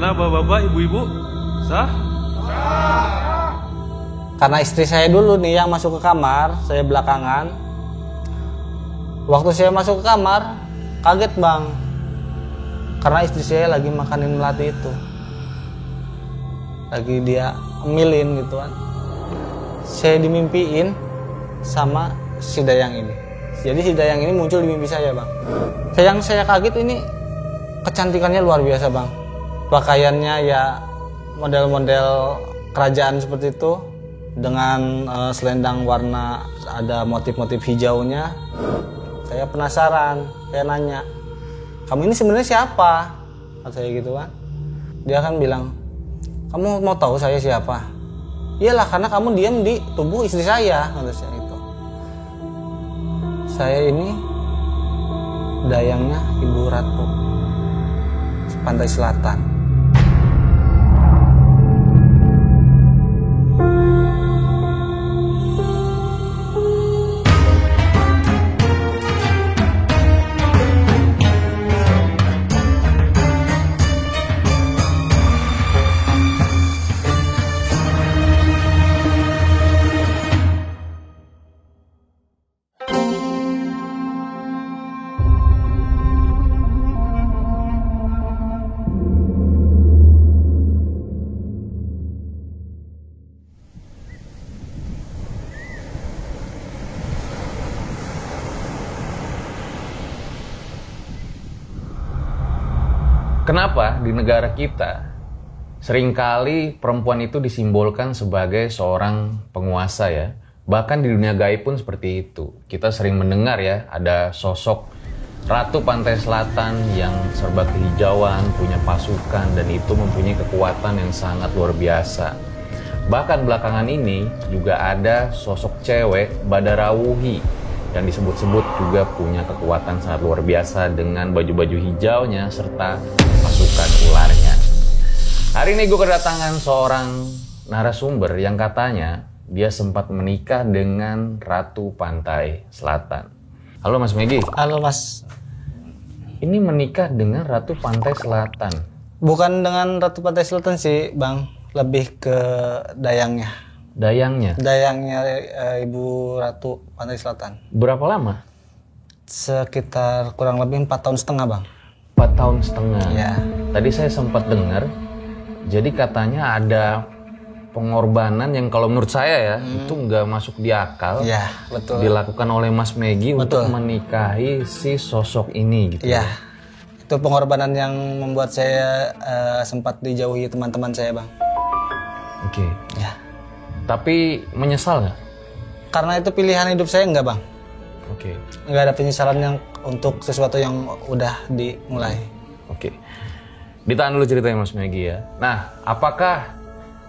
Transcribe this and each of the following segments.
Mana bapak-bapak, ibu-ibu? Sah? Karena istri saya dulu nih yang masuk ke kamar, saya belakangan. Waktu saya masuk ke kamar, kaget bang. Karena istri saya lagi makanin melati itu. Lagi dia emilin gitu kan. Saya dimimpiin sama si Dayang ini. Jadi si Dayang ini muncul di mimpi saya bang. Yang saya kaget ini kecantikannya luar biasa bang. Pakaiannya ya model-model kerajaan seperti itu. Dengan selendang warna ada motif-motif hijaunya. Saya penasaran, saya nanya, kamu ini sebenarnya siapa? Kata saya gitu kan. Dia kan bilang, kamu mau tahu saya siapa? Iyalah, karena kamu diam di tubuh istri saya, kata saya itu. Saya ini Dayangnya Ibu Ratu Pantai Selatan. Kenapa di negara kita seringkali perempuan itu disimbolkan sebagai seorang penguasa ya? Bahkan di dunia gaib pun seperti itu. Kita sering mendengar ya, ada sosok Ratu Pantai Selatan yang serba kehijauan, punya pasukan, dan itu mempunyai kekuatan yang sangat luar biasa. Bahkan belakangan ini juga ada sosok cewek Badarawuhi yang disebut-sebut juga punya kekuatan sangat luar biasa dengan baju-baju hijaunya serta pasukan ularnya. Hari ini gue kedatangan seorang narasumber yang katanya dia sempat menikah dengan Ratu Pantai Selatan. Halo Mas Megi. Halo Mas. Ini menikah dengan Ratu Pantai Selatan. Bukan dengan Ratu Pantai Selatan sih Bang, lebih ke Dayangnya. Dayangnya Ibu Ratu Pantai Selatan. Berapa lama? Sekitar kurang lebih 4 tahun setengah Bang. 4 tahun setengah. Ya. Tadi saya sempat dengar, jadi katanya ada pengorbanan yang kalau menurut saya ya itu nggak masuk di akal. Ya, betul. Dilakukan oleh Mas Megi betul. Untuk menikahi si sosok ini gitu. Ya, itu pengorbanan yang membuat saya sempat dijauhi teman-teman saya Bang. Oke. Ya. Tapi menyesal nggak? Karena itu pilihan hidup saya enggak Bang. Oke. Nggak ada penyesalan yang untuk sesuatu yang udah dimulai. Oke. Ditahan dulu ceritanya Mas Megi ya. Nah, apakah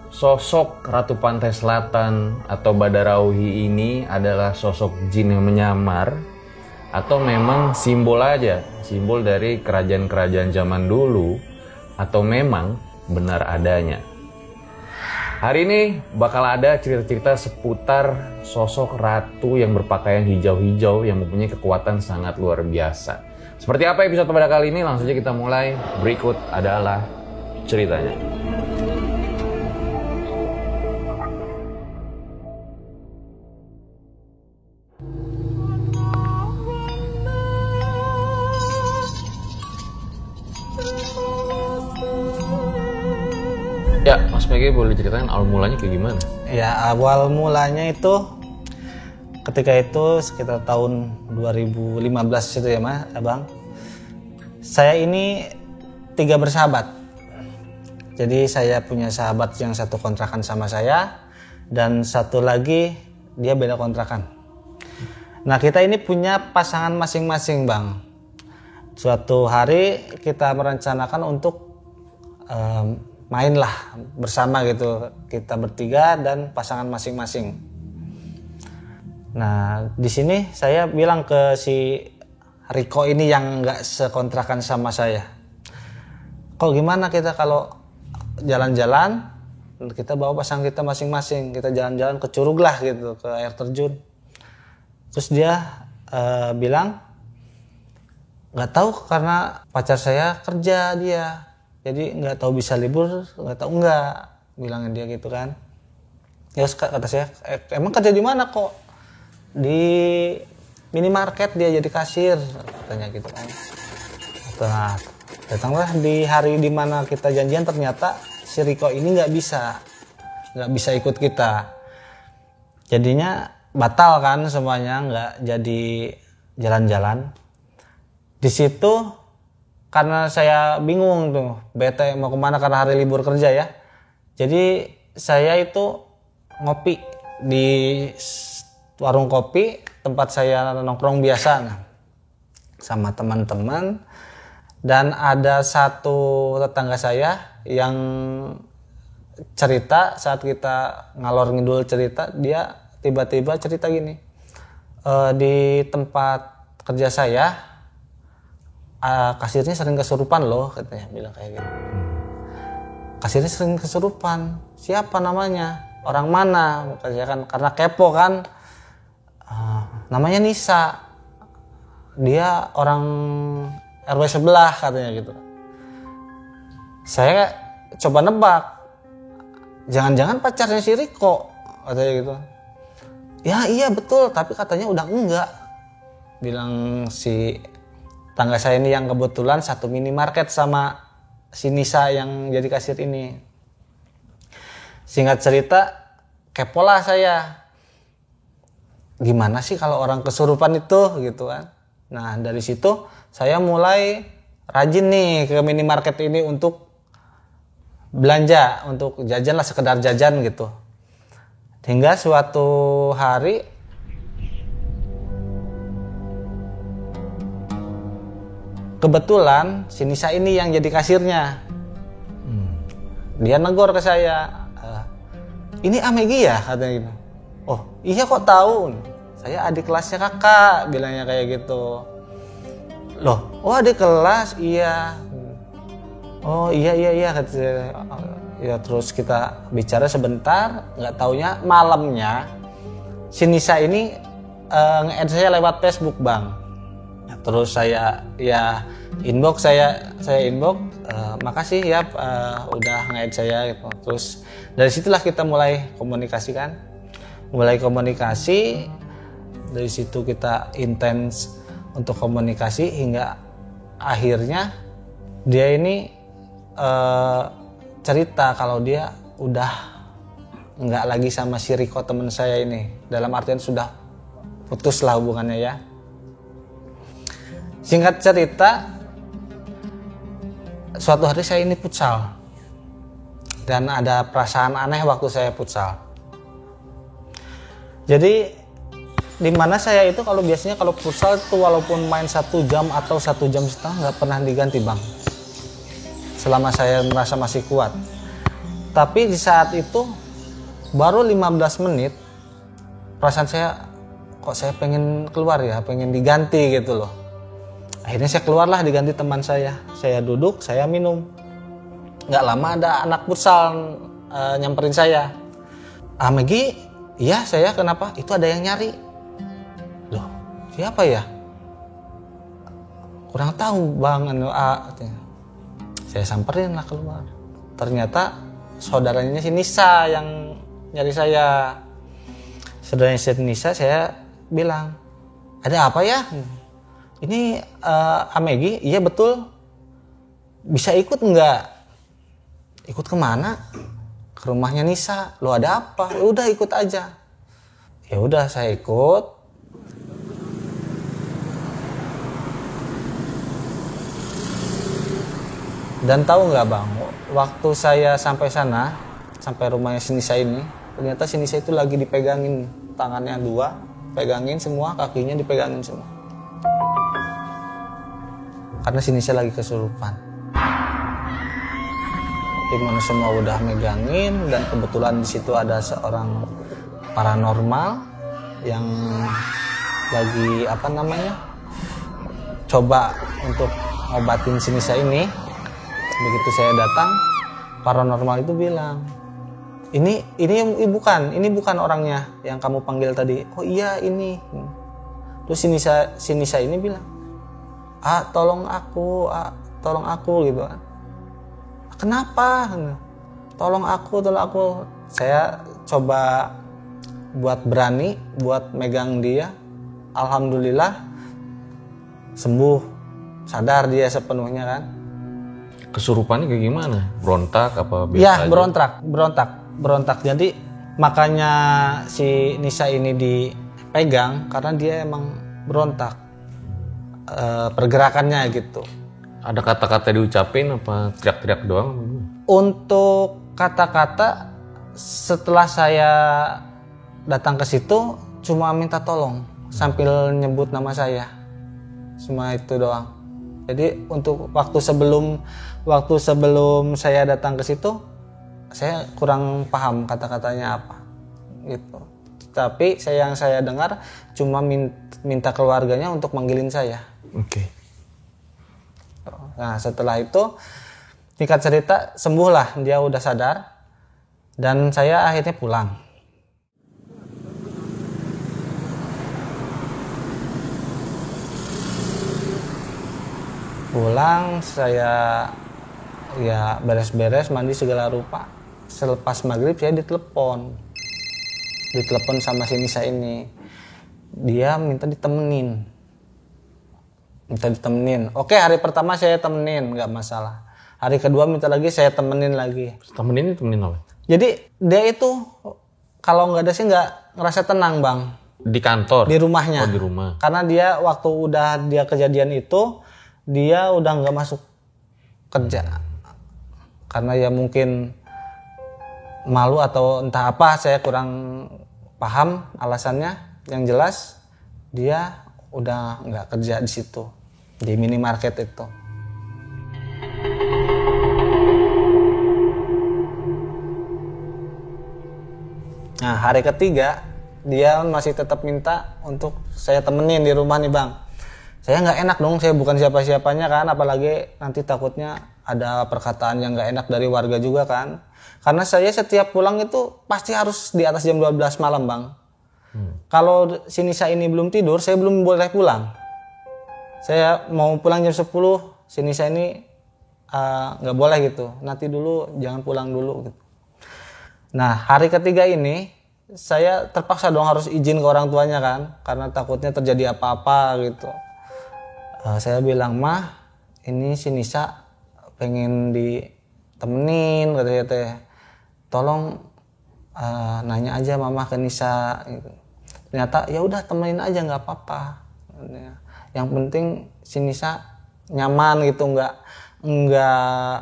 sosok Ratu Pantai Selatan atau Badarawuhi ini adalah sosok jin yang menyamar atau memang simbol aja, simbol dari kerajaan-kerajaan zaman dulu atau memang benar adanya? Hari ini bakal ada cerita-cerita seputar sosok ratu yang berpakaian hijau-hijau yang mempunyai kekuatan sangat luar biasa. Seperti apa episode pada kali ini? Langsung saja kita mulai. Berikut adalah ceritanya. Ya, Mas Megi boleh ceritain awal mulanya kayak gimana? Ya, awal mulanya itu ketika itu sekitar tahun 2015 itu ya Mas, Abang. Saya ini 3 bersahabat. Jadi saya punya sahabat yang satu kontrakan sama saya dan satu lagi dia beda kontrakan. Nah, kita ini punya pasangan masing-masing, Bang. Suatu hari kita merencanakan untuk mainlah bersama gitu, kita bertiga dan pasangan masing-masing. Nah, di sini saya bilang ke si Riko ini yang nggak sekontrakan sama saya, kok gimana kita kalau jalan-jalan, kita bawa pasangan kita masing-masing, kita jalan-jalan ke Curug lah gitu, ke air terjun. Terus dia bilang, nggak tahu karena pacar saya kerja dia. jadi nggak tahu bisa libur, nggak tahu enggak, bilangnya dia gitu kan. Ya kata saya, emang kerja di mana kok? Di minimarket dia jadi kasir, katanya gitu kan. Nah, datanglah di hari dimana kita janjian, ternyata si Riko ini nggak bisa ikut kita. Jadinya batal kan semuanya, nggak jadi jalan-jalan. Di situ karena saya bingung tuh, bete mau kemana karena hari libur kerja ya. Jadi saya itu ngopi di warung kopi tempat saya nongkrong biasa, nah, sama teman-teman. Dan ada satu tetangga saya yang cerita saat kita ngalor ngidul cerita, dia tiba-tiba cerita gini, di tempat kerja saya kasirnya sering kesurupan loh, katanya bilang kayak gitu. Kasirnya sering kesurupan, siapa namanya, orang mana, katanya kan, karena kepo kan. Namanya Nisa, dia orang RW sebelah, katanya gitu. Saya coba nebak, jangan-jangan pacarnya si Riko, katanya gitu. Ya iya betul, tapi katanya udah enggak, bilang si tangga saya ini yang kebetulan satu minimarket sama si Nisa yang jadi kasir ini. Singkat cerita, kepo lah saya, gimana sih kalau orang kesurupan itu gitu kan. Nah dari situ saya mulai rajin nih ke minimarket ini untuk belanja, untuk jajan lah, sekedar jajan gitu. Hingga suatu hari kebetulan si Nisa ini yang jadi kasirnya. Dia negor ke saya, ini Amegi ya, katanya gitu. Oh iya kok tahu, saya adik kelasnya kakak, bilangnya kayak gitu. Loh, oh adik kelas, iya. Oh iya kata saya. Ya terus kita bicara sebentar, nggak taunya malamnya si Nisa ini nge-add saya lewat Facebook bang. Ya, terus saya ya inbox, saya inbox, makasih ya udah nge-add saya gitu. Terus dari situlah kita mulai komunikasi kan, dari situ kita intens untuk komunikasi hingga akhirnya dia ini cerita kalau dia udah nggak lagi sama si Riko teman saya ini, dalam artian sudah putus lah hubungannya ya. Singkat cerita, suatu hari saya ini futsal dan ada perasaan aneh waktu saya futsal. Jadi di mana saya itu kalau biasanya kalau futsal itu walaupun main 1 jam atau 1 jam setengah nggak pernah diganti bang, selama saya merasa masih kuat. Tapi di saat itu baru 15 menit perasaan saya, kok saya pengen keluar ya, pengen diganti gitu loh. Akhirnya saya keluarlah, diganti teman saya duduk, saya minum. Nggak lama ada anak futsal nyamperin saya, Megi, iya saya, kenapa? Itu ada yang nyari. Loh siapa ya? Kurang tahu bang, saya samperin lah keluar. Ternyata saudaranya si Nisa yang nyari saya. Saudaranya si Nisa, saya bilang, ada apa ya? Ini Amegi, iya betul. Bisa ikut nggak? Ikut kemana? Ke rumahnya Nisa. Lo ada apa? Ya udah ikut aja. Ya udah saya ikut. Dan tahu nggak bang, waktu saya sampai sana, sampai rumahnya si Nisa ini, ternyata si Nisa itu lagi dipegangin, tangannya 2, pegangin semua, kakinya dipegangin semua. Karena si Nisa lagi kesurupan. Dimana semua udah megangin, dan kebetulan di situ ada seorang paranormal yang lagi coba untuk ngobatin si Nisa ini. Begitu saya datang, paranormal itu bilang, ini bukan orangnya yang kamu panggil tadi. Oh iya ini. Terus si Nisa ini bilang, tolong aku gitu kan. kenapa? Tolong aku. Saya coba buat berani, buat megang dia. Alhamdulillah sembuh, sadar dia sepenuhnya kan. Kesurupannya kayak gimana? Berontak apa biasa Ya, aja? berontak. Jadi makanya si Nisa ini dipegang karena dia emang berontak. Pergerakannya gitu. Ada kata-kata diucapin apa teriak-teriak doang? Untuk kata-kata setelah saya datang ke situ cuma minta tolong sambil nyebut nama saya. Cuma itu doang. Jadi untuk waktu sebelum saya datang ke situ saya kurang paham kata-katanya apa gitu. Tapi yang saya dengar cuma minta keluarganya untuk manggilin saya. Oke. Nah, setelah itu singkat cerita sembuhlah, dia udah sadar dan saya akhirnya pulang. Pulang saya ya beres-beres mandi segala rupa. Selepas maghrib saya ditelepon sama si Nisa ini. Dia minta ditemenin. Oke, hari pertama saya temenin, nggak masalah. Hari kedua minta lagi, saya temenin lagi. Temenin apa? Jadi dia itu kalau nggak ada sih nggak ngerasa tenang, Bang. Di kantor? Di rumahnya. Oh, di rumah. Karena dia waktu udah dia kejadian itu, dia udah nggak masuk kerja. Karena ya mungkin malu atau entah apa, saya kurang paham alasannya. Yang jelas dia udah nggak kerja di situ, di minimarket itu. Nah, hari ketiga dia masih tetap minta untuk saya temenin di rumah nih, Bang. Saya nggak enak dong, saya bukan siapa-siapanya kan, apalagi nanti takutnya ada perkataan yang nggak enak dari warga juga kan. Karena saya setiap pulang itu pasti harus di atas jam 12 malam, Bang. Kalau si Nisa ini belum tidur, saya belum boleh pulang. Saya mau pulang jam 10, si Nisa ini nggak boleh gitu. Nanti dulu, jangan pulang dulu gitu. Nah, hari ketiga ini saya terpaksa dong harus izin ke orang tuanya kan, karena takutnya terjadi apa-apa gitu. Saya bilang, "Mah, ini si Nisa pengen ditemenin," katanya teh. "Tolong nanya aja mama ke Nisa." Gitu. Ternyata ya udah temenin aja nggak apa-apa. Yang penting si Nisa nyaman gitu, nggak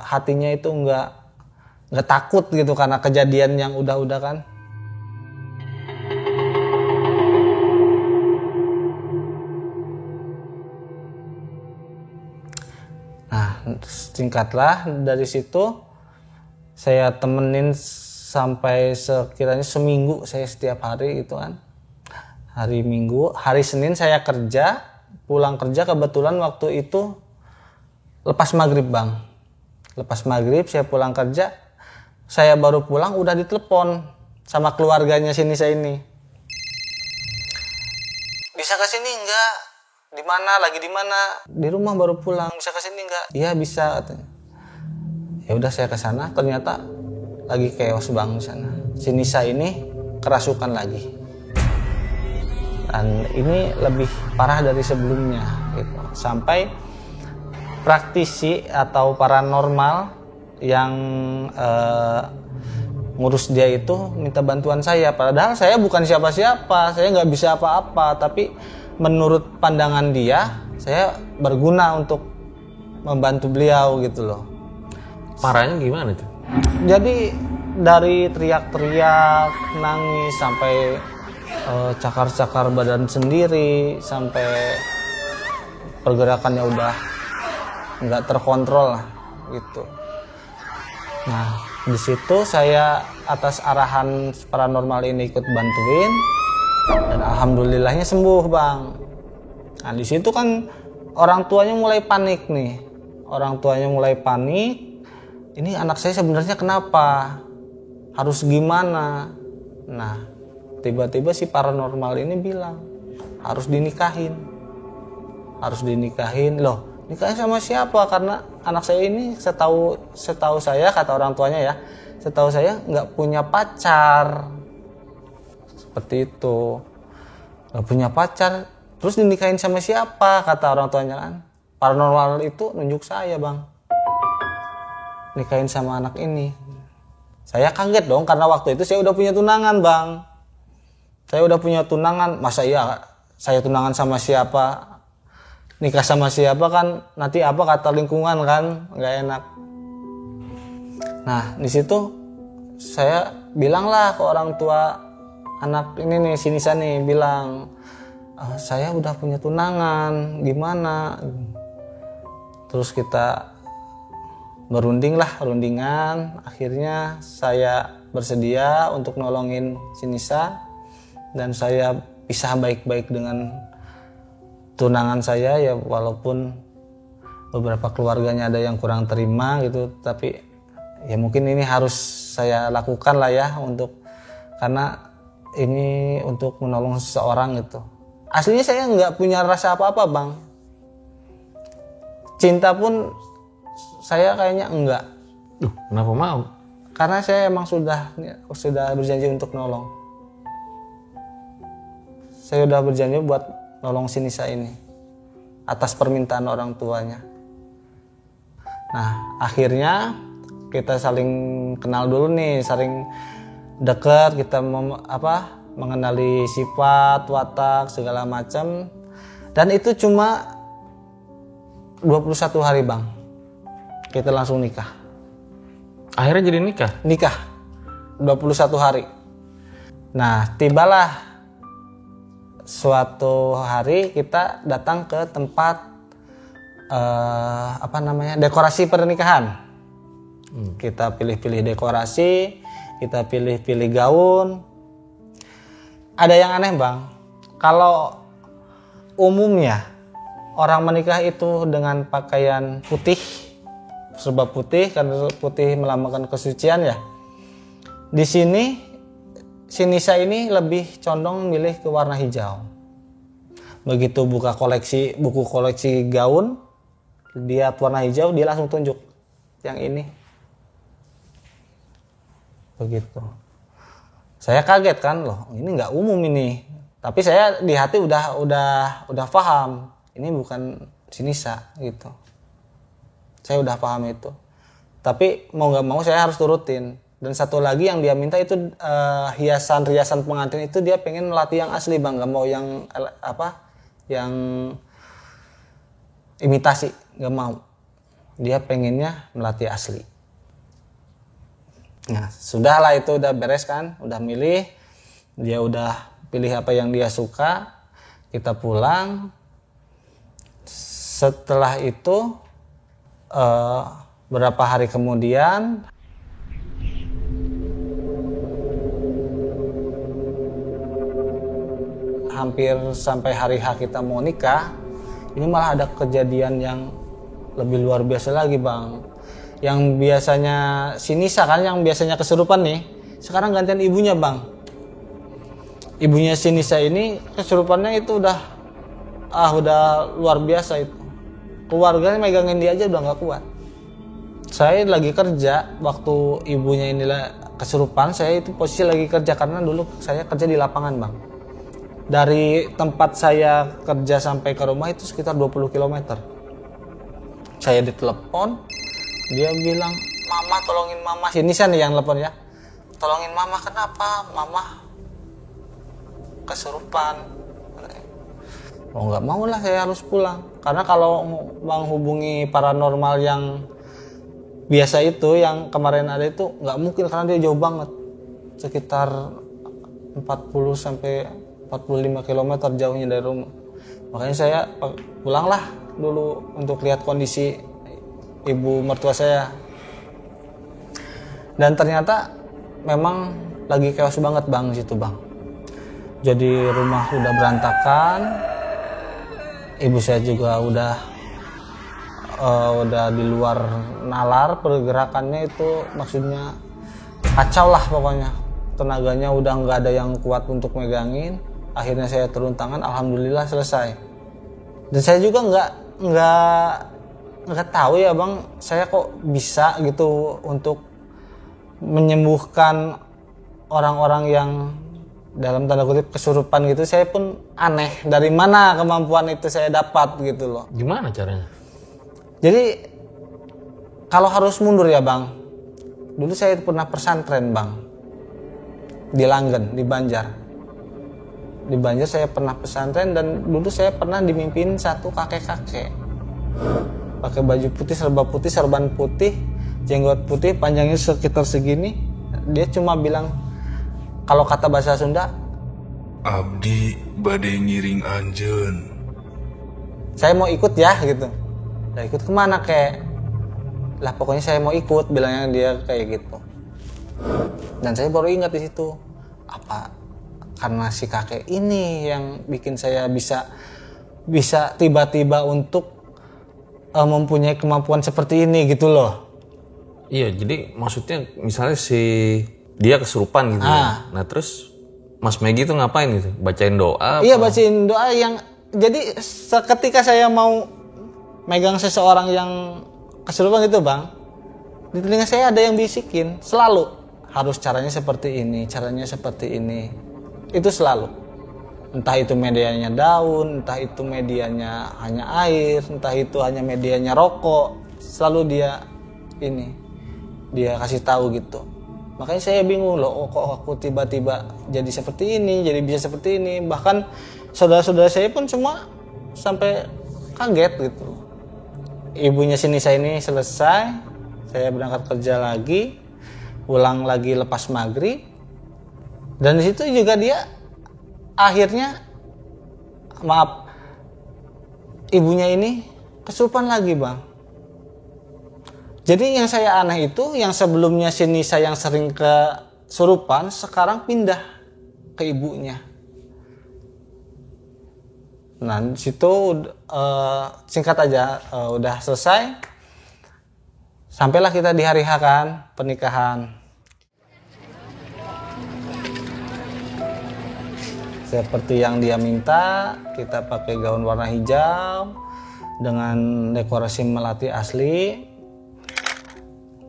hatinya itu nggak takut gitu karena kejadian yang udah kan. Nah, singkatlah dari situ saya temenin sampai sekiranya seminggu, saya setiap hari gitu kan. Hari Minggu, hari Senin saya kerja, pulang kerja kebetulan waktu itu lepas maghrib, Bang. Lepas maghrib saya pulang kerja, saya baru pulang udah ditelepon sama keluarganya si Nisa ini. "Bisa ke sini enggak? Di mana? Lagi di mana?" "Di rumah baru pulang." "Bisa ke sini enggak?" "Iya, bisa," katanya. Ya udah saya ke sana, ternyata lagi chaos, Bang, di sana. Si Nisa ini kerasukan lagi. Dan ini lebih parah dari sebelumnya gitu. Sampai praktisi atau paranormal yang ngurus dia itu minta bantuan saya, padahal saya bukan siapa-siapa, saya nggak bisa apa-apa, tapi menurut pandangan dia saya berguna untuk membantu beliau gitu loh. Parahnya gimana tuh? Jadi dari teriak-teriak, nangis, sampai cakar-cakar badan sendiri, sampai pergerakannya udah nggak terkontrol lah gitu. Nah, di situ saya atas arahan paranormal ini ikut bantuin dan alhamdulillahnya sembuh, Bang. Nah, di situ kan orang tuanya mulai panik nih. Orang tuanya mulai panik. Ini anak saya sebenarnya kenapa? Harus gimana? Nah, tiba-tiba si paranormal ini bilang harus dinikahin. Harus dinikahin. Loh, nikahnya sama siapa? Karena anak saya ini setahu saya, kata orang tuanya ya, setahu saya nggak punya pacar. Seperti itu. Nggak punya pacar, terus dinikahin sama siapa? Kata orang tuanya kan. Paranormal itu nunjuk saya, Bang. Nikahin sama anak ini. Saya kaget dong, karena waktu itu saya udah punya tunangan, Bang. Saya udah punya tunangan, masa iya saya tunangan sama siapa? Nikah sama siapa kan nanti apa kata lingkungan kan, nggak enak. Nah di situ saya bilang lah ke orang tua anak ini nih, si Nisa nih, bilang saya udah punya tunangan, gimana? Terus kita rundingan. Akhirnya saya bersedia untuk nolongin si Nisa dan saya pisah baik-baik dengan tunangan saya ya, walaupun beberapa keluarganya ada yang kurang terima gitu, tapi ya mungkin ini harus saya lakukan lah ya, karena ini untuk menolong seseorang gitu. Aslinya saya nggak punya rasa apa-apa, Bang. Cinta pun saya kayaknya enggak. Kenapa mau? Karena saya emang sudah berjanji untuk nolong. Saya udah berjanji buat nolong si Nisa ini atas permintaan orang tuanya. Nah akhirnya kita saling kenal dulu nih, saling dekat, kita mengenali sifat, watak, segala macam. Dan itu cuma 21 hari, Bang. Kita langsung nikah. Akhirnya jadi nikah? Nikah 21 hari. Nah tibalah suatu hari kita datang ke tempat dekorasi pernikahan. Kita pilih-pilih dekorasi, kita pilih-pilih gaun. Ada yang aneh, Bang. Kalau umumnya orang menikah itu dengan pakaian putih, serba putih, karena putih melambangkan kesucian ya. Di sini si Nisa ini lebih condong milih ke warna hijau. Begitu buka buku koleksi gaun, dia warna hijau, dia langsung tunjuk yang ini. Begitu. Saya kaget kan, loh ini nggak umum ini. Tapi saya di hati udah paham, ini bukan si Nisa gitu. Saya udah paham itu. Tapi mau nggak mau saya harus turutin. Dan satu lagi yang dia minta itu hiasan pengantin itu dia pengen melatih yang asli, Bang, nggak mau yang yang imitasi, nggak mau. Dia pengennya melatih asli. Nah sudahlah, itu udah beres kan, udah milih, dia udah pilih apa yang dia suka, kita pulang. Setelah itu berapa hari kemudian hampir sampai hari H kita mau nikah, ini malah ada kejadian yang lebih luar biasa lagi, Bang. Yang biasanya si Nisa kan yang biasanya kesurupan nih, sekarang gantian ibunya, Bang. Ibunya si Nisa ini kesurupannya itu udah luar biasa itu. Keluarganya megangin dia aja udah nggak kuat. Saya lagi kerja waktu ibunya inilah kesurupan, saya itu posisi lagi kerja karena dulu saya kerja di lapangan, Bang. Dari tempat saya kerja sampai ke rumah itu sekitar 20 km. Saya ditelepon, dia bilang, "Mama, tolongin Mama." Si Nisa nih yang telepon ya. "Tolongin Mama." "Kenapa?" "Mama kesurupan." Oh nggak mau lah, saya harus pulang. Karena kalau menghubungi paranormal yang biasa itu, yang kemarin ada itu nggak mungkin karena dia jauh banget. Sekitar 40 sampai 45 km jauhnya dari rumah. Makanya saya pulanglah dulu untuk lihat kondisi ibu mertua saya. Dan ternyata memang lagi chaos banget, Bang, situ, Bang. Jadi rumah udah berantakan. Ibu saya juga udah di luar nalar, pergerakannya itu maksudnya kacau lah pokoknya. Tenaganya udah nggak ada yang kuat untuk megangin. Akhirnya saya turun tangan, alhamdulillah selesai. Dan saya juga nggak nggak tahu ya bang, saya kok bisa gitu untuk menyembuhkan orang-orang yang dalam tanda kutip kesurupan gitu. Saya pun aneh, dari mana kemampuan itu saya dapat gitu loh. Gimana caranya? Jadi kalau harus mundur ya bang, dulu saya pernah pesantren bang, di Langen, di Banjar. Di Banjar saya pernah pesantren, dan dulu saya pernah dimimpin satu kakek-kakek. Pakai baju putih, serban putih, jenggot putih, panjangnya sekitar segini. Dia cuma bilang, kalau kata bahasa Sunda, abdi bade ngiring anjeun. Saya mau ikut ya gitu. Saya ikut kemana kek? Lah pokoknya saya mau ikut, bilangnya dia kayak gitu. Dan saya baru ingat di situ, apa karena si kakek ini yang bikin saya bisa tiba-tiba untuk mempunyai kemampuan seperti ini gitu loh. Iya, jadi maksudnya misalnya dia kesurupan gitu ya. Nah terus Mas Megi tuh ngapain gitu? Bacain doa? Iya, bacain doa yang, jadi ketika saya mau megang seseorang yang kesurupan gitu bang, di telinga saya ada yang bisikin selalu, harus caranya seperti ini, caranya seperti ini. Itu selalu, entah itu medianya daun, entah itu medianya hanya air, entah itu hanya medianya rokok, selalu dia kasih tahu gitu. Makanya saya bingung loh, kok aku tiba-tiba jadi seperti ini, jadi bisa seperti ini. Bahkan saudara-saudara saya pun semua sampai kaget gitu. Ibunya si Nisa ini selesai, saya berangkat kerja lagi, pulang lagi lepas maghrib, dan di situ juga dia akhirnya, ibunya ini kesurupan lagi bang. Jadi yang saya aneh itu, yang sebelumnya si Nisa yang sering kesurupan, sekarang pindah ke ibunya. Nah situ singkat aja, udah selesai. Sampailah kita di hari H kan, pernikahan. Seperti yang dia minta, kita pakai gaun warna hijau dengan dekorasi melati asli.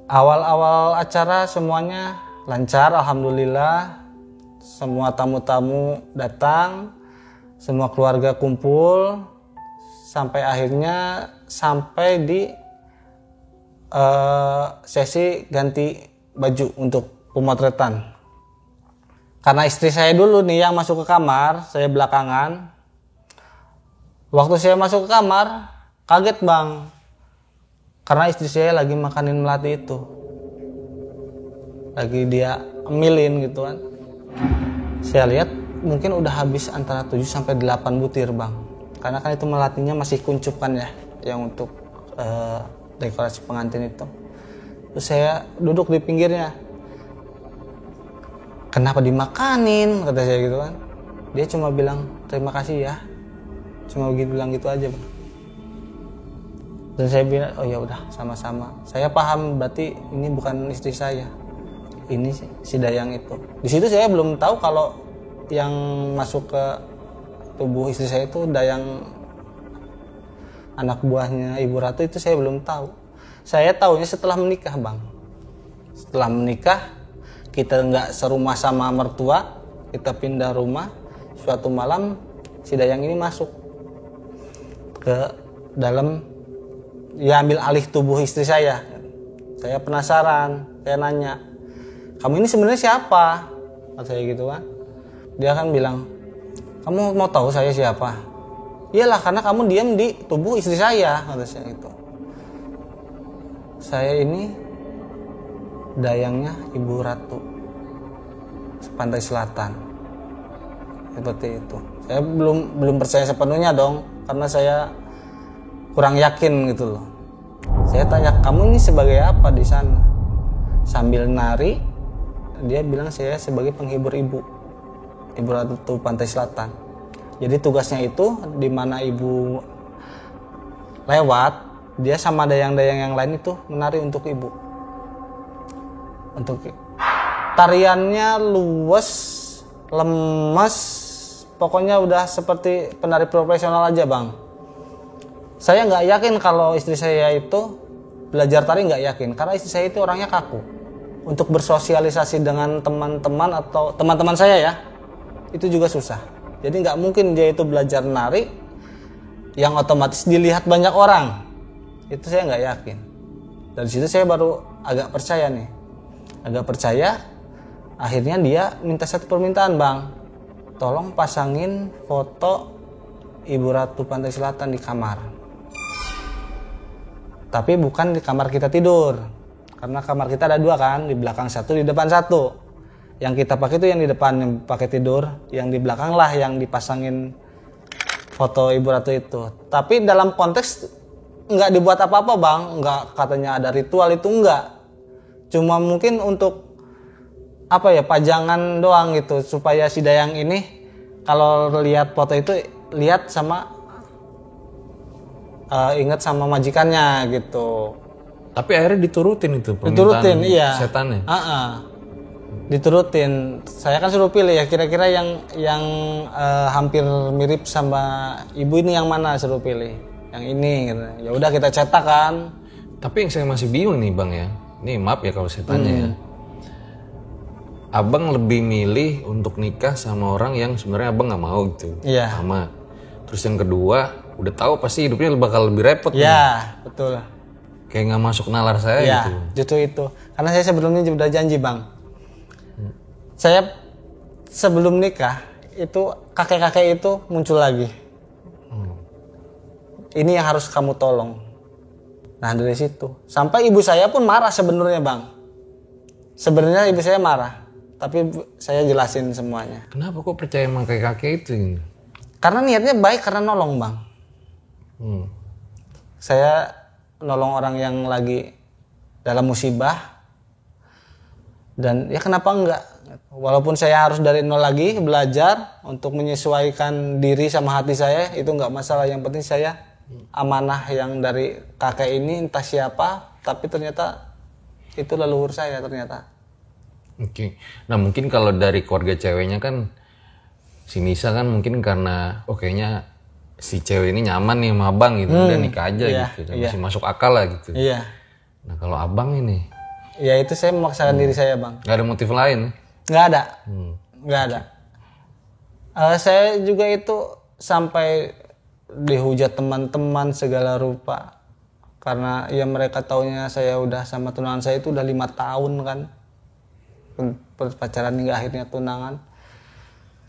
Awal-awal acara semuanya lancar, alhamdulillah. Semua tamu-tamu datang, semua keluarga kumpul, sampai akhirnya sampai di sesi ganti baju untuk pemotretan. Karena istri saya dulu nih yang masuk ke kamar, saya belakangan. Waktu saya masuk ke kamar, kaget bang. Karena istri saya lagi makanin melati itu. Lagi dia emilin gitu kan. Saya lihat mungkin udah habis antara 7 sampai 8 butir bang. Karena kan itu melatinya masih kuncup kan ya, yang untuk dekorasi pengantin itu. Terus saya duduk di pinggirnya. Kenapa dimakanin, kata saya gitu kan. Dia cuma bilang terima kasih ya, cuma bilang gitu aja bang. Dan saya bilang oh ya udah, sama-sama. Saya paham berarti ini bukan istri saya, ini si Dayang itu. Di situ saya belum tahu kalau yang masuk ke tubuh istri saya itu Dayang, anak buahnya Ibu Ratu itu saya belum tahu. Saya tahunya setelah menikah bang. Setelah menikah, kita nggak serumah sama mertua, kita pindah rumah. Suatu malam si Dayang ini masuk ke dalam, ya ambil alih tubuh istri saya. Saya penasaran, saya nanya, kamu ini sebenarnya siapa? Kata saya gitu kan. Dia kan bilang, kamu mau tahu saya siapa? Iyalah, karena kamu diam di tubuh istri saya, kata saya gitu. Saya ini Dayangnya Ibu Ratu Pantai Selatan, seperti itu. Saya belum percaya sepenuhnya dong, karena saya kurang yakin gitu loh. Saya tanya, kamu ini sebagai apa di sana? Sambil nari, dia bilang saya sebagai penghibur Ibu Ratu Pantai Selatan. Jadi tugasnya itu di mana Ibu lewat, dia sama dayang-dayang yang lain itu menari untuk Ibu. Untuk tariannya luwes, lemes, pokoknya udah seperti penari profesional aja bang. Saya nggak yakin kalau istri saya itu belajar tari, nggak yakin. Karena istri saya itu orangnya kaku. Untuk bersosialisasi dengan teman-teman atau teman-teman saya ya, itu juga susah. Jadi nggak mungkin dia itu belajar nari yang otomatis dilihat banyak orang. Itu saya nggak yakin. Dari situ saya baru agak percaya nih. Agak percaya, akhirnya dia minta satu permintaan, Bang. Tolong pasangin foto Ibu Ratu Pantai Selatan di kamar. Tapi bukan di kamar kita tidur. Karena kamar kita ada 2 kan, di belakang 1, di depan 1. Yang kita pakai itu yang di depan yang pakai tidur, yang di belakang lah yang dipasangin foto Ibu Ratu itu. Tapi dalam konteks nggak dibuat apa-apa, Bang. Nggak katanya ada ritual, itu nggak. Cuma mungkin untuk apa ya, pajangan doang gitu, supaya si Dayang ini kalau lihat foto itu lihat sama ingat sama majikannya gitu. Tapi akhirnya diturutin itu permintaan Diturutin, iya. setannya. Diturutin. Saya kan suruh pilih ya, kira-kira yang hampir mirip sama ibu ini yang mana, suruh pilih. Yang ini gitu. Ya udah kita cetak kan. Tapi yang saya masih bingung nih Bang ya. Nih maaf ya kalau saya tanya ya. Abang lebih milih untuk nikah sama orang yang sebenarnya abang nggak mau gitu. Iya. Sama. Terus yang kedua, udah tahu pasti hidupnya bakal lebih repot. Iya, betul. Kayak nggak masuk nalar saya Iya, gitu. justru itu. Karena saya sebelumnya udah janji, Bang. Saya sebelum nikah itu kakek-kakek itu muncul lagi. Ini yang harus kamu tolong. Nah dari situ sampai ibu saya pun marah sebenarnya, Bang. Sebenarnya ibu saya marah, tapi saya jelasin semuanya. Kenapa kok percaya sama kakek-kakek itu? Karena niatnya baik, karena nolong, Bang. Saya nolong orang yang lagi dalam musibah. Dan ya kenapa enggak? Walaupun saya harus dari nol lagi belajar untuk menyesuaikan diri sama hati saya, itu enggak masalah. Yang penting saya amanah yang dari kakek ini entah siapa, tapi ternyata itu leluhur saya ternyata. Oke. Nah mungkin kalau dari keluarga ceweknya kan, si Nisa kan mungkin karena kayaknya si cewek ini nyaman nih sama abang gitu, udah nikah aja gitu, masih masuk akal lah gitu. Iya. Nah kalau abang ini, ya itu saya memaksakan diri saya, Bang. nggak ada motif lain? Nggak ada, nggak ada. Saya juga itu sampai dihujat teman-teman segala rupa, karena ya mereka taunya saya udah sama tunangan saya itu udah 5 tahun kan, pacaran hingga akhirnya tunangan.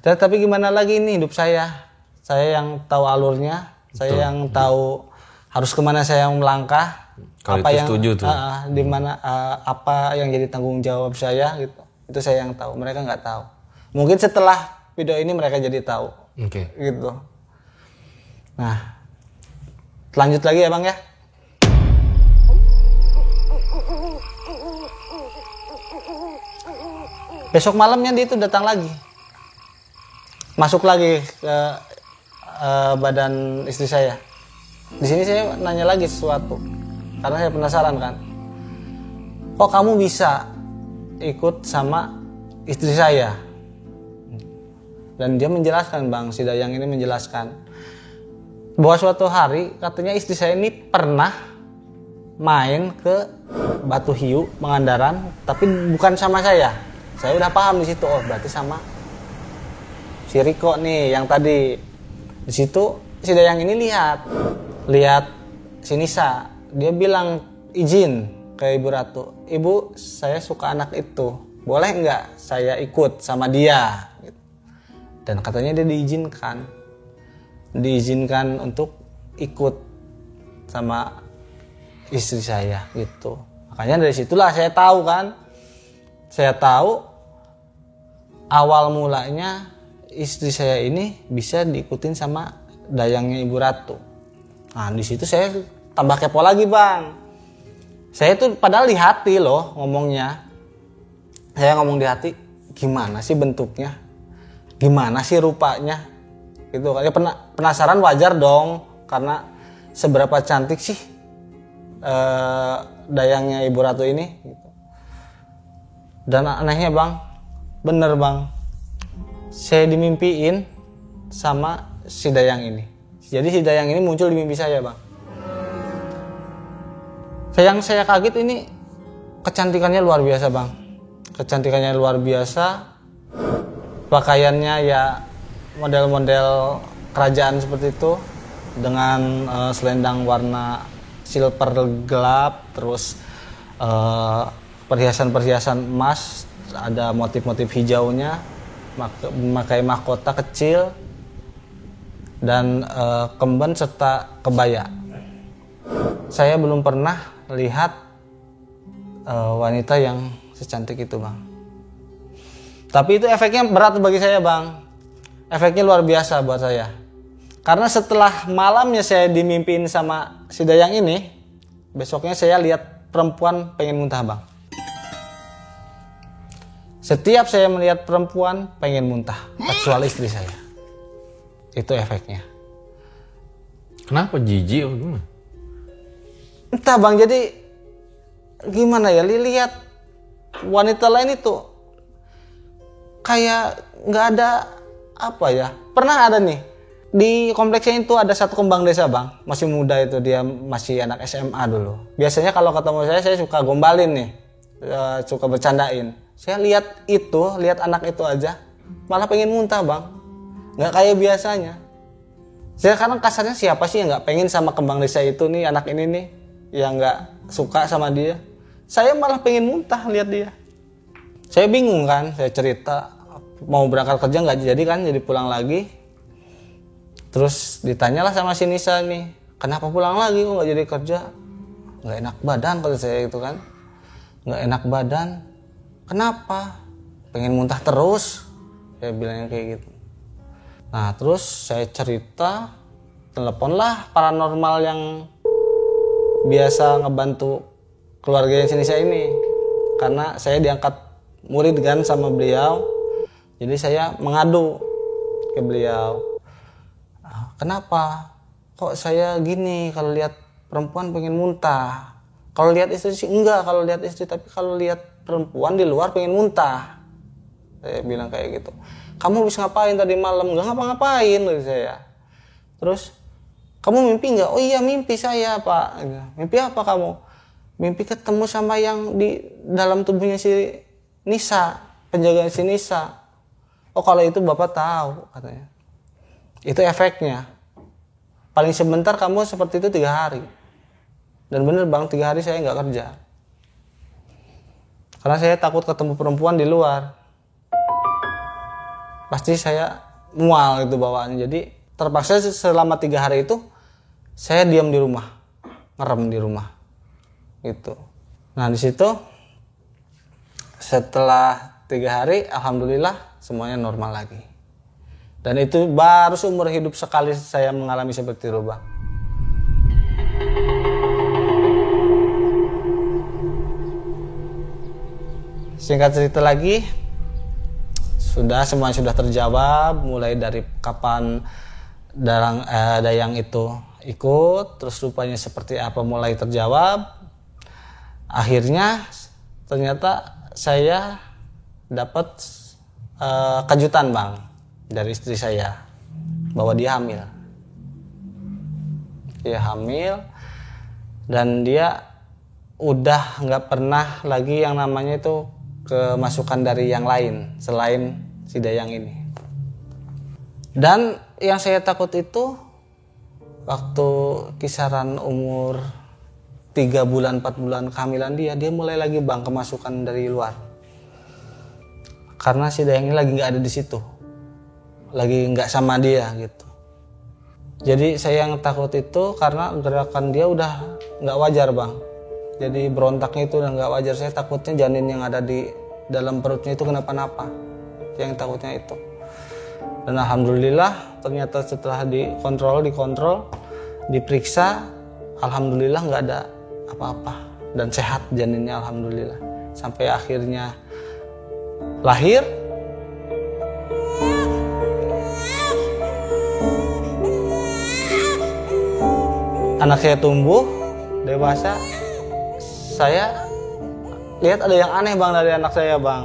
Tapi gimana lagi ini hidup saya yang tahu alurnya, saya yang tahu harus kemana saya melangkah. Kalau apa itu yang setuju tuh. Di mana apa yang jadi tanggung jawab saya gitu. Itu saya yang tahu, mereka nggak tahu. Mungkin setelah video ini mereka jadi tahu. Oke. Gitu. Nah, lanjut lagi ya, Bang ya. Besok malamnya dia itu datang lagi. Masuk lagi ke badan istri saya. Di sini saya nanya lagi sesuatu. Karena saya penasaran kan. Kok kamu bisa ikut sama istri saya? Dan dia menjelaskan, Bang, si Dayang ini menjelaskan bahwa suatu hari katanya istri saya ini pernah main ke Batu Hiu, Pangandaran, tapi bukan sama saya. Saya udah paham di situ, berarti sama si Riko nih yang tadi. Di situ si Dayang ini lihat si Nisa. Dia bilang izin ke Ibu Ratu, Ibu, saya suka anak itu, boleh nggak saya ikut sama dia? Dan katanya dia diizinkan untuk ikut sama istri saya gitu. Makanya dari situlah saya tahu kan, awal mulanya istri saya ini bisa diikutin sama Dayangnya Ibu Ratu. Nah di situ saya tambah kepo lagi, Bang. Saya tuh padahal di hati loh ngomongnya. Saya ngomong di hati, gimana sih bentuknya? Gimana sih rupanya? Gitu kan. Ya penasaran wajar dong, karena seberapa cantik sih Dayangnya Ibu Ratu ini gitu. Dan anehnya, Bang, bener, Bang, saya dimimpiin sama si Dayang ini. Jadi si Dayang ini muncul di mimpi saya, Bang. Yang saya kaget ini kecantikannya luar biasa bang. Kecantikannya luar biasa. Pakaiannya ya model-model kerajaan seperti itu. Dengan selendang warna silver gelap. Terus perhiasan-perhiasan emas. Ada motif-motif hijaunya. Memakai mahkota kecil. Dan kemben serta kebaya. Saya belum pernah lihat wanita yang secantik itu bang. Tapi itu efeknya berat bagi saya bang. Efeknya luar biasa buat saya. Karena setelah malamnya saya dimimpiin sama si Dayang ini, besoknya saya lihat perempuan pengen muntah bang. Setiap saya melihat perempuan pengen muntah, kecuali istri saya. Itu efeknya. Kenapa jijik atau gimana? Entah bang, jadi gimana ya, lihat wanita lain itu kayak nggak ada apa ya. Pernah ada nih di kompleksnya itu ada satu kembang desa bang, masih muda itu, dia masih anak SMA dulu. Biasanya kalau ketemu saya suka gombalin nih, suka bercandain. Saya lihat anak itu aja malah pengen muntah bang, nggak kayak biasanya. Saya kadang kasarnya siapa sih yang nggak pengen sama kembang desa itu nih, anak ini nih yang nggak suka sama dia. Saya malah pengen muntah lihat dia. Saya bingung kan, saya cerita mau berangkat kerja nggak jadi kan, jadi pulang lagi. Terus ditanyalah sama si Nisa nih, kenapa pulang lagi kok nggak jadi kerja? Nggak enak badan kata saya itu kan, nggak enak badan. Kenapa? Pengen muntah terus. Saya bilangnya kayak gitu. Nah terus saya cerita, teleponlah paranormal yang biasa ngebantu keluarga yang Nisa ini. Karena saya diangkat murid kan sama beliau, jadi saya mengadu ke beliau. Kenapa? Kok saya gini kalau lihat perempuan pengen muntah? Kalau lihat istri sih enggak, kalau lihat istri, tapi kalau lihat perempuan di luar pengen muntah. Saya bilang kayak gitu. Kamu habis ngapain tadi malam? Enggak ngapa-ngapain gitu saya. Terus kamu mimpi enggak? Oh iya mimpi saya pak. Mimpi apa kamu? Mimpi ketemu sama yang di dalam tubuhnya si Nisa, penjagaan si Nisa. Oh kalau itu bapak tahu katanya. Itu efeknya. Paling sebentar kamu seperti itu 3 hari. Dan bener bang, 3 hari saya nggak kerja. Karena saya takut ketemu perempuan di luar. Pasti saya mual itu bawaannya. Jadi terpaksa selama 3 hari itu saya diam di rumah, ngerem di rumah. Gitu. Nah di situ setelah 3 hari, alhamdulillah semuanya normal lagi. Dan itu baru seumur hidup sekali saya mengalami seperti itu bang. Singkat cerita lagi, semuanya sudah terjawab. Mulai dari kapan Dayang itu ikut, terus rupanya seperti apa mulai terjawab. Akhirnya ternyata saya dapat kejutan bang dari istri saya bahwa dia hamil. Dia hamil dan dia udah nggak pernah lagi yang namanya itu kemasukan dari yang lain selain si Dayang ini. Dan yang saya takut itu waktu kisaran umur 3 bulan 4 bulan kehamilan dia mulai lagi bang kemasukan dari luar. Karena si Dayang ini lagi nggak ada di situ. Lagi nggak sama dia gitu. Jadi saya yang takut itu karena gerakan dia udah nggak wajar bang. Jadi berontaknya itu udah nggak wajar. Saya takutnya janin yang ada di dalam perutnya itu kenapa-napa. Yang takutnya itu. Dan alhamdulillah ternyata setelah dikontrol, diperiksa, alhamdulillah nggak ada apa-apa dan sehat janinnya alhamdulillah. Sampai akhirnya lahir. Anak saya tumbuh, dewasa. Saya lihat ada yang aneh bang dari anak saya bang.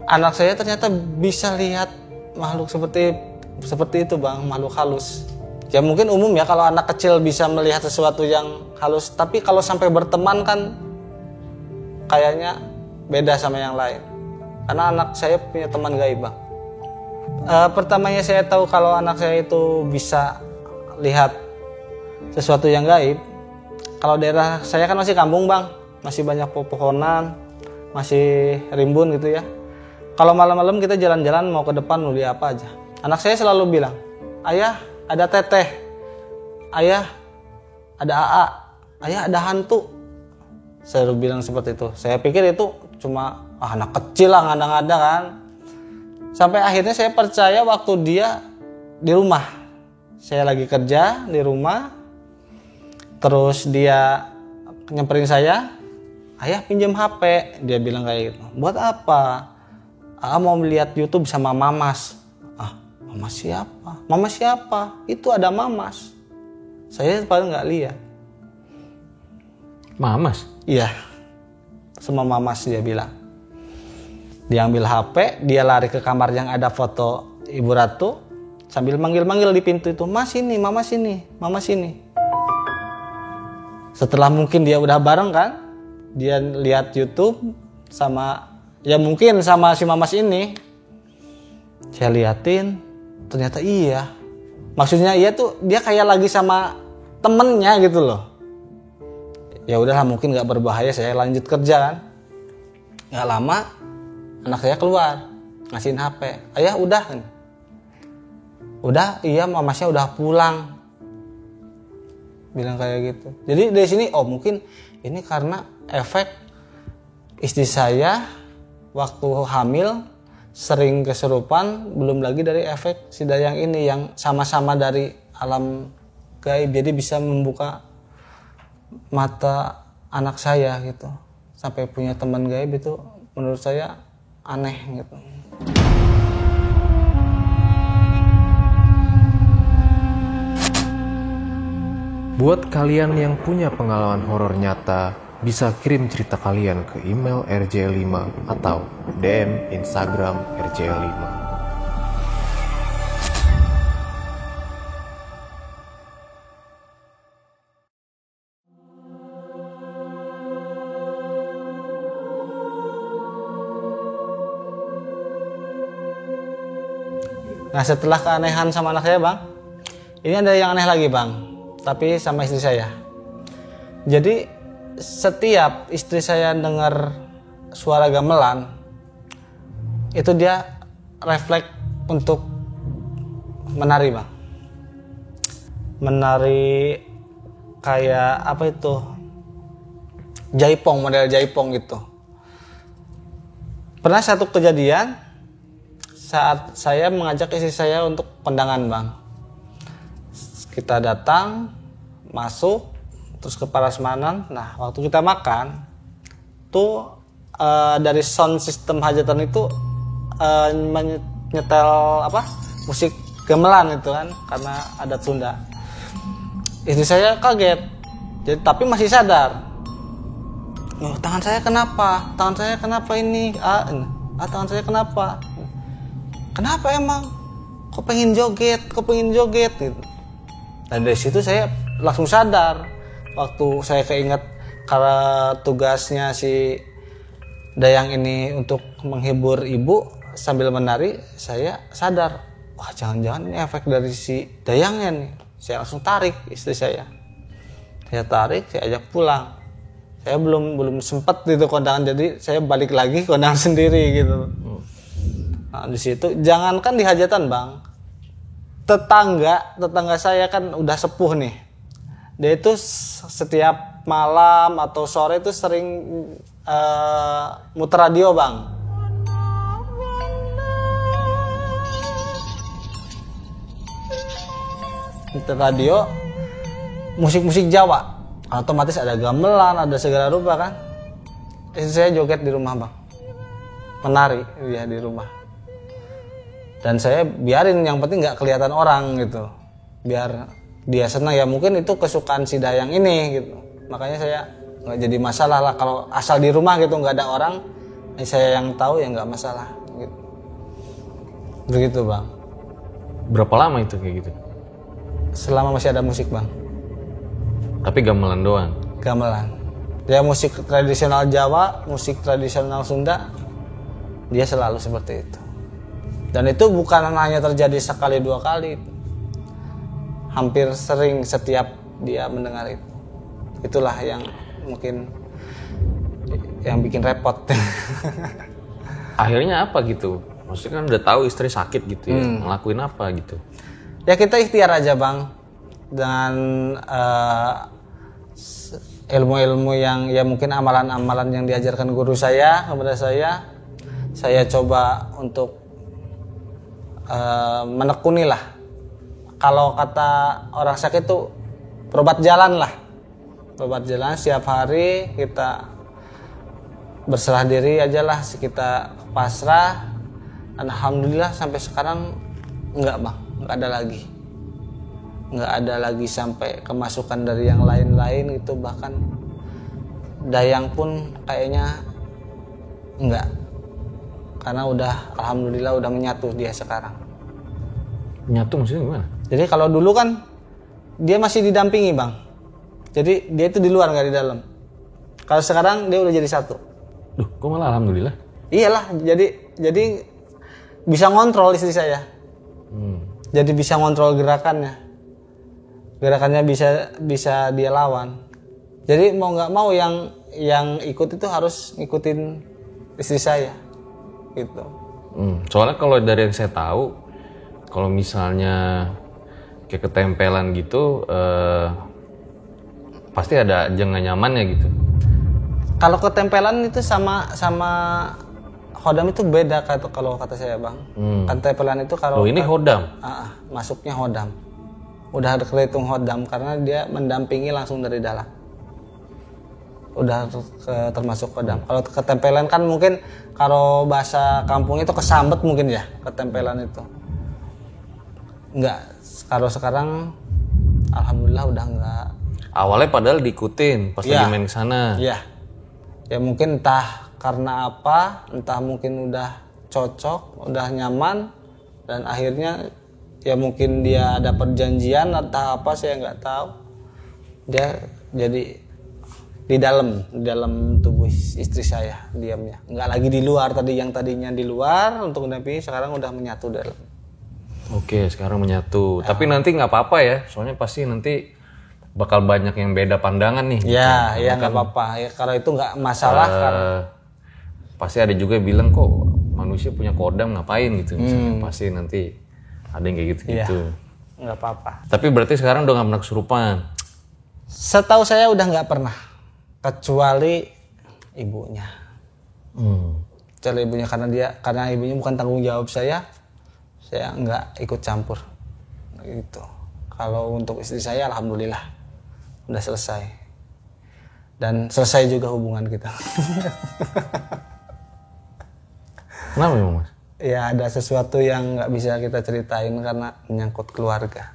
Anak saya ternyata bisa lihat makhluk seperti itu bang, makhluk halus. Ya mungkin umum ya kalau anak kecil bisa melihat sesuatu yang halus, tapi kalau sampai berteman kan kayaknya beda sama yang lain. Karena anak saya punya teman gaib, Bang. Pertamanya saya tahu kalau anak saya itu bisa lihat sesuatu yang gaib. Kalau daerah saya kan masih kampung, Bang, masih banyak pepohonan, masih rimbun gitu ya. Kalau malam-malam kita jalan-jalan mau ke depan mau lihat apa aja, anak saya selalu bilang, ayah ada teteh, ayah ada AA, ayah ada hantu. Saya bilang seperti itu. Saya pikir itu cuma anak kecil lah ngada-ngada kan. Sampai akhirnya saya percaya waktu dia di rumah. Saya lagi kerja di rumah, terus dia nyamperin saya, ayah pinjam HP. Dia bilang kayak gitu. Buat apa? AA mau melihat YouTube sama Mamas. Mamas siapa? Mamas siapa? Itu ada Mamas. Saya paling nggak lihat. Mamas? Iya. Sama Mamas dia bilang. Dia ambil HP, dia lari ke kamar yang ada foto Ibu Ratu sambil manggil-manggil di pintu itu, Mas sini, Mama sini, Mama sini. Setelah mungkin dia udah bareng kan, dia lihat YouTube sama ya mungkin sama si Mamas ini. Saya liatin, ternyata iya. Maksudnya iya tuh dia kayak lagi sama temennya gitu loh. Ya udahlah mungkin nggak berbahaya, saya lanjut kerja kan. Nggak lama anak saya keluar ngasihin HP. Ayah udah kan? Udah, iya Mamasnya udah pulang. Bilang kayak gitu. Jadi dari sini mungkin ini karena efek istri saya waktu hamil sering kesurupan, belum lagi dari efek si Dayang ini yang sama-sama dari alam gaib, jadi bisa membuka mata anak saya gitu. Sampai punya teman gaib itu menurut saya aneh gitu. Buat kalian yang punya pengalaman horor nyata, bisa kirim cerita kalian ke email RJ5 atau DM Instagram RJ5. Nah setelah keanehan sama anak saya bang, ini ada yang aneh lagi bang, tapi sama istri saya. Jadi setiap istri saya dengar suara gamelan, itu dia refleks untuk menari bang. Menari kayak apa itu, jaipong, model jaipong gitu. Pernah satu kejadian saat saya mengajak istri saya untuk kondangan bang. Kita datang, masuk, terus ke Parasmanan. Nah waktu kita makan tuh dari sound system hajatan itu menyetel musik gamelan itu kan, karena adat Sunda. Istri saya kaget, jadi tapi masih sadar. Tangan saya kenapa? Tangan saya kenapa ini? Tangan saya kenapa? Kenapa emang? Kok pengen joget? Gitu. Dan dari situ saya langsung sadar. Waktu saya keinget karena tugasnya si Dayang ini untuk menghibur ibu sambil menari, saya sadar, wah jangan-jangan ini efek dari si Dayangnya nih. Saya langsung tarik istri saya. Saya tarik, saya ajak pulang. Saya belum sempat itu kondangan, jadi saya balik lagi kondangan sendiri gitu. Nah, di situ jangankan di hajatan bang, tetangga saya kan udah sepuh nih. Dia itu setiap malam atau sore itu sering muter radio bang. Muter radio, musik-musik Jawa. Otomatis ada gamelan, ada segala rupa kan. Istri saya joget di rumah bang, menari dia di rumah. Dan saya biarin, yang penting nggak kelihatan orang gitu, biar dia senang. Ya mungkin itu kesukaan si Dayang ini gitu, makanya saya nggak jadi masalah lah kalau asal di rumah gitu nggak ada orang, saya yang tahu ya nggak masalah gitu. Begitu bang. Berapa lama itu kayak gitu? selama masih ada musik bang. Tapi gamelan doang? Gamelan. Ya musik tradisional Jawa, musik tradisional Sunda, dia selalu seperti itu. Dan itu bukan hanya terjadi sekali dua kali, hampir sering setiap dia mendengar itu. Itulah yang mungkin yang bikin repot. Akhirnya apa gitu? Maksudnya kan udah tahu istri sakit gitu ya, ngelakuin apa gitu? Ya kita ikhtiar aja bang, dengan ilmu-ilmu yang ya mungkin amalan-amalan yang diajarkan guru saya kepada saya coba untuk menekuni lah. Kalau kata orang sakit itu berobat jalan lah, berobat jalan setiap hari kita berserah diri aja lah, kita pasrah. Alhamdulillah sampai sekarang enggak bang, nggak ada lagi sampai kemasukan dari yang lain-lain gitu, bahkan dayang pun kayaknya enggak, karena udah alhamdulillah udah menyatu dia sekarang. Menyatu maksudnya gimana? Jadi kalau dulu kan dia masih didampingi bang, jadi dia itu di luar nggak di dalam. Kalau sekarang dia udah jadi satu. Duh, kok malah alhamdulillah? Iyalah, jadi bisa ngontrol istri saya. Jadi bisa ngontrol gerakannya bisa dia lawan. Jadi mau nggak mau yang ikut itu harus ngikutin istri saya gitu. Soalnya kalau dari yang saya tahu, kalau misalnya kayak ketempelan gitu, pasti ada jeng nggak nyamannya gitu. Kalau ketempelan itu sama hodam itu beda kalau kata saya bang. Ketempelan itu kalau ini hodam. Masuknya hodam. Udah terhitung hodam karena dia mendampingi langsung dari dalam. Udah termasuk hodam. Kalau ketempelan kan mungkin kalau bahasa kampung itu kesambet mungkin ya, ketempelan itu. Enggak. Kalau sekarang alhamdulillah udah enggak. Awalnya padahal diikutin pas lagi main ke sana. Iya. Ya mungkin entah karena apa, entah mungkin udah cocok, udah nyaman, dan akhirnya ya mungkin dia ada perjanjian atau apa, saya nggak tahu. Dia jadi di dalam tubuh istri saya diamnya, nggak lagi di luar. Yang tadinya di luar untuk mendampingi, sekarang udah menyatu dalam. Oke, sekarang menyatu. Tapi nanti nggak apa-apa ya, soalnya pasti nanti bakal banyak yang beda pandangan nih. Ya, gitu. Ya nggak apa-apa. Ya, kalau itu nggak masalah. Pasti ada juga bilang kok manusia punya kodam ngapain gitu. Misalnya. Pasti nanti ada yang kayak gitu-gitu. Ya, nggak apa-apa. Tapi berarti sekarang udah nggak pernah kesurupan? Setahu saya udah nggak pernah, kecuali ibunya. Kecuali ibunya karena ibunya bukan tanggung jawab saya nggak ikut campur. Gitu. Kalau untuk istri saya alhamdulillah udah selesai. Dan selesai juga hubungan kita. Kenapa memang mas? Ya ada sesuatu yang nggak bisa kita ceritain karena menyangkut keluarga.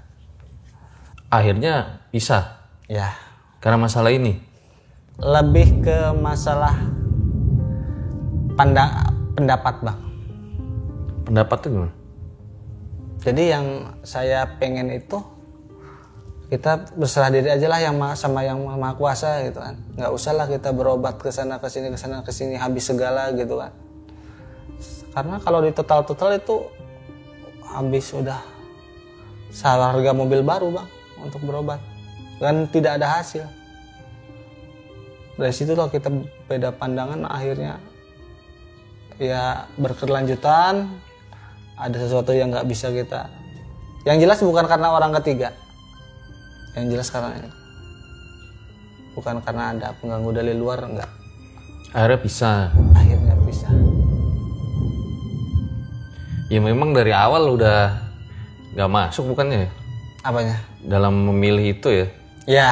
Akhirnya pisah? Ya. Karena masalah ini? Lebih ke masalah pendapat bang. Pendapat tuh gimana? Jadi yang saya pengen itu kita berserah diri aja lah sama yang maha kuasa gitu kan. Nggak usah lah kita berobat ke sana ke sini habis segala gitu kan. Karena kalau di total itu habis udah seharga mobil baru bang untuk berobat dan tidak ada hasil. Dari situ loh kita beda pandangan, akhirnya ya berkelanjutan. Ada sesuatu yang nggak bisa kita. Yang jelas bukan karena orang ketiga. Yang jelas karena bukan karena ada pengganggu dari luar, enggak. Akhirnya pisah. Akhirnya pisah. Ya memang dari awal udah nggak masuk bukannya? Apanya? Dalam memilih itu ya? Ya.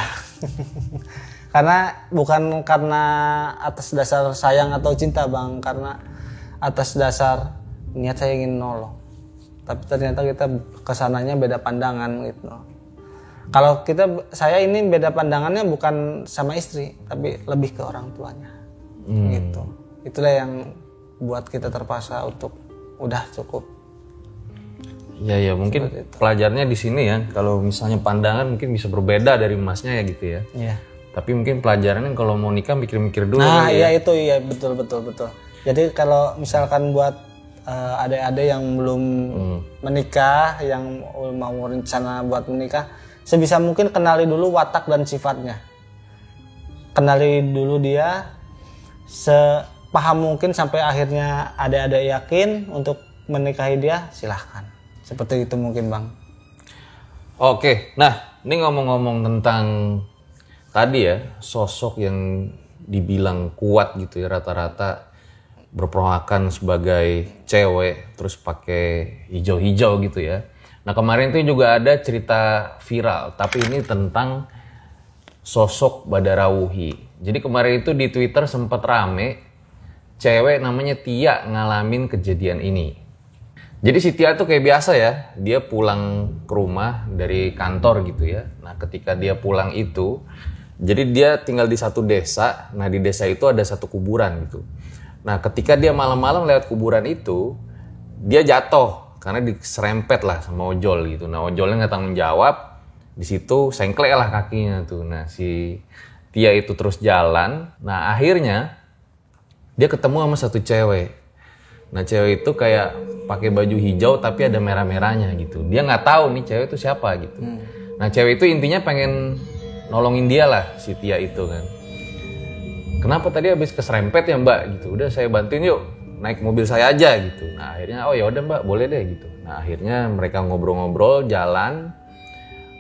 Karena bukan karena atas dasar sayang atau cinta bang, karena atas dasar niat saya ingin nolong. Tapi ternyata kita kesananya beda pandangan gitu. Kalau saya ini beda pandangannya bukan sama istri, tapi lebih ke orang tuanya. Gitu. Itulah yang buat kita terpaksa untuk udah cukup. Ya ya, mungkin pelajarnya di sini ya. Kalau misalnya pandangan mungkin bisa berbeda dari Masnya ya gitu ya. Iya. Tapi mungkin pelajarannya kalau mau nikah mikir-mikir dulu. Nah, ya. iya itu iya betul. Jadi kalau misalkan buat adik-adik yang belum menikah, yang mau rencana buat menikah, sebisa mungkin kenali dulu watak dan sifatnya. Kenali dulu dia sepaham mungkin sampai akhirnya adik-adik yakin untuk menikahi dia, silahkan. Seperti itu mungkin Bang. Oke, nah ini ngomong-ngomong tentang tadi ya, sosok yang dibilang kuat gitu ya, rata-rata berperawakan sebagai cewek terus pakai hijau-hijau gitu ya. Nah kemarin tuh juga ada cerita viral, tapi ini tentang sosok Badarawuhi. Jadi kemarin itu di Twitter sempat rame, cewek namanya Tia ngalamin kejadian ini. Jadi si Tia tuh kayak biasa ya, dia pulang ke rumah dari kantor gitu ya. Nah ketika dia pulang itu, jadi dia tinggal di satu desa, nah di desa itu ada satu kuburan gitu. Nah ketika dia malam-malam lewat kuburan itu, dia jatuh karena diserempet lah sama ojol gitu. Nah ojolnya nggak tanggung jawab, di situ sengklek lah kakinya tuh. Nah si Tia itu terus jalan, nah akhirnya dia ketemu sama satu cewek. Nah cewek itu kayak pakai baju hijau tapi ada merah-merahnya gitu. Dia nggak tahu nih cewek itu siapa gitu. Nah cewek itu intinya pengen nolongin dia lah si Tia itu kan. Kenapa tadi habis keserempet ya Mbak gitu. Udah saya bantuin yuk, naik mobil saya aja gitu. Nah akhirnya oh ya udah Mbak boleh deh gitu. Nah akhirnya mereka ngobrol-ngobrol jalan.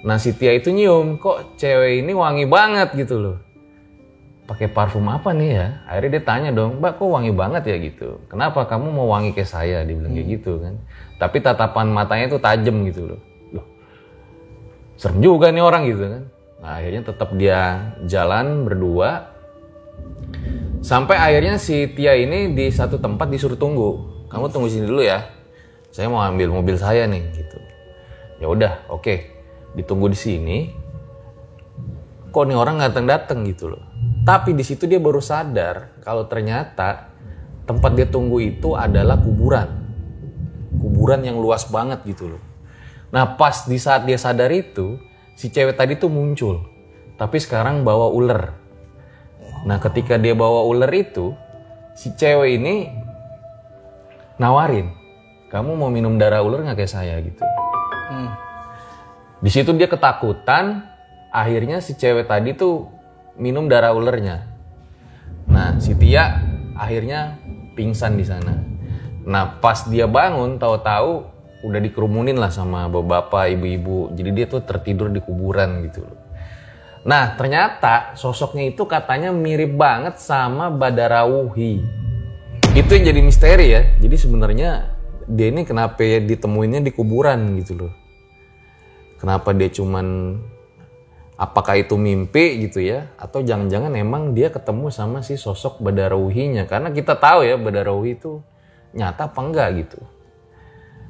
Nah si Tia itu nyium kok cewek ini wangi banget gitu loh. Pakai parfum apa nih ya? Akhirnya dia tanya dong, Mbak kok wangi banget ya gitu. Kenapa kamu mau wangi kayak saya? Dia bilang kayak gitu kan. Tapi tatapan matanya itu tajam gitu loh. Loh, serem juga nih orang gitu kan. Nah akhirnya tetap dia jalan berdua. Sampai akhirnya si Tia ini di satu tempat disuruh tunggu. Kamu tunggu sini dulu ya. Saya mau ambil mobil saya nih gitu. Ya udah, oke. Ditunggu di sini. Kok nih orang nggak datang gitu loh. Tapi di situ dia baru sadar kalau ternyata tempat dia tunggu itu adalah kuburan. Kuburan yang luas banget gitu loh. Nah pas di saat dia sadar itu, si cewek tadi tuh muncul. Tapi sekarang bawa ular. Nah ketika dia bawa ular itu, si cewek ini nawarin, kamu mau minum darah ular nggak kayak saya gitu. Di situ dia ketakutan, akhirnya si cewek tadi tuh minum darah ulernya. Nah, si Tia akhirnya pingsan di sana. Nah, pas dia bangun, tahu-tahu udah dikerumunin lah sama bapak-bapak, ibu-ibu. Jadi dia tuh tertidur di kuburan gitu loh. Nah, ternyata sosoknya itu katanya mirip banget sama Badarawuhi. Itu yang jadi misteri ya. Jadi sebenarnya dia ini kenapa ya ditemuinnya di kuburan gitu loh. Kenapa dia cuman apakah itu mimpi gitu ya, atau jangan-jangan emang dia ketemu sama si sosok Badarawuhinya, karena kita tahu ya Badarawuhi itu nyata apa enggak gitu.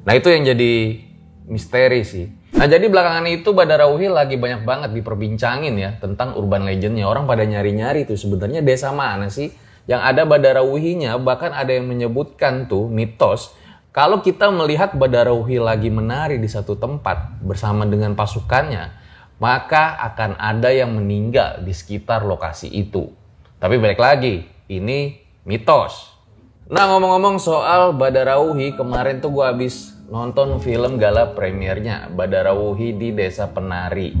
Nah itu yang jadi misteri sih. Nah jadi belakangan itu Badarawuhi lagi banyak banget diperbincangin ya tentang urban legendnya. Orang pada nyari-nyari tuh sebenarnya desa mana sih yang ada Badarawuhinya. Bahkan ada yang menyebutkan tuh mitos kalau kita melihat Badarawuhi lagi menari di satu tempat bersama dengan pasukannya, maka akan ada yang meninggal di sekitar lokasi itu. Tapi balik lagi, ini mitos. Nah ngomong-ngomong soal Badarawuhi, kemarin tuh gue habis nonton film gala premiernya Badarawuhi di Desa Penari.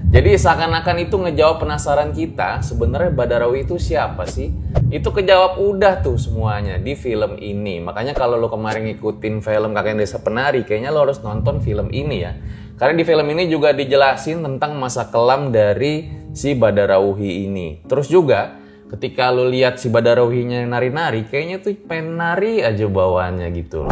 Jadi seakan-akan itu ngejawab penasaran kita, sebenarnya Badarawuhi itu siapa sih? Itu kejawab udah tuh semuanya di film ini. Makanya kalau lo kemarin ngikutin film Kakek Desa Penari, kayaknya lo harus nonton film ini ya. Karena di film ini juga dijelasin tentang masa kelam dari si Badarawuhi ini. Terus juga ketika lo lihat si Badarawuhinya nari-nari, kayaknya tuh pengen nari aja bawaannya gitu.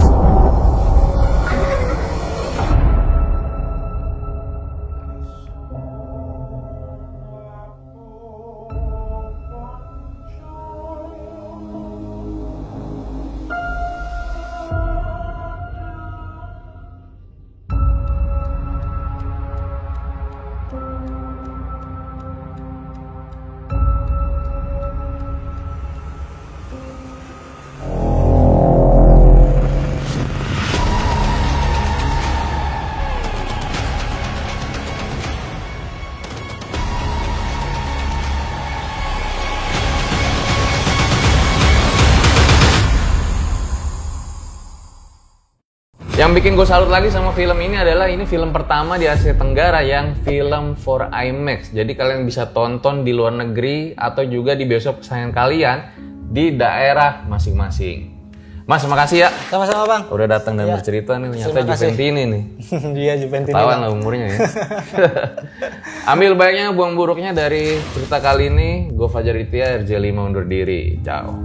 Yang bikin gue salut lagi sama film ini adalah ini film pertama di Asia Tenggara yang film for IMAX. Jadi kalian bisa tonton di luar negeri atau juga di bioskop kesayangan kalian di daerah masing-masing. Mas, makasih ya. Sama-sama Bang. Udah datang dan bercerita nih, ternyata Juventini nih. Dia Juventini. Tawan lah umurnya ya. Ambil baiknya, buang buruknya dari cerita kali ini. Gue Fajar Ditya, RJ5 undur diri. Ciao.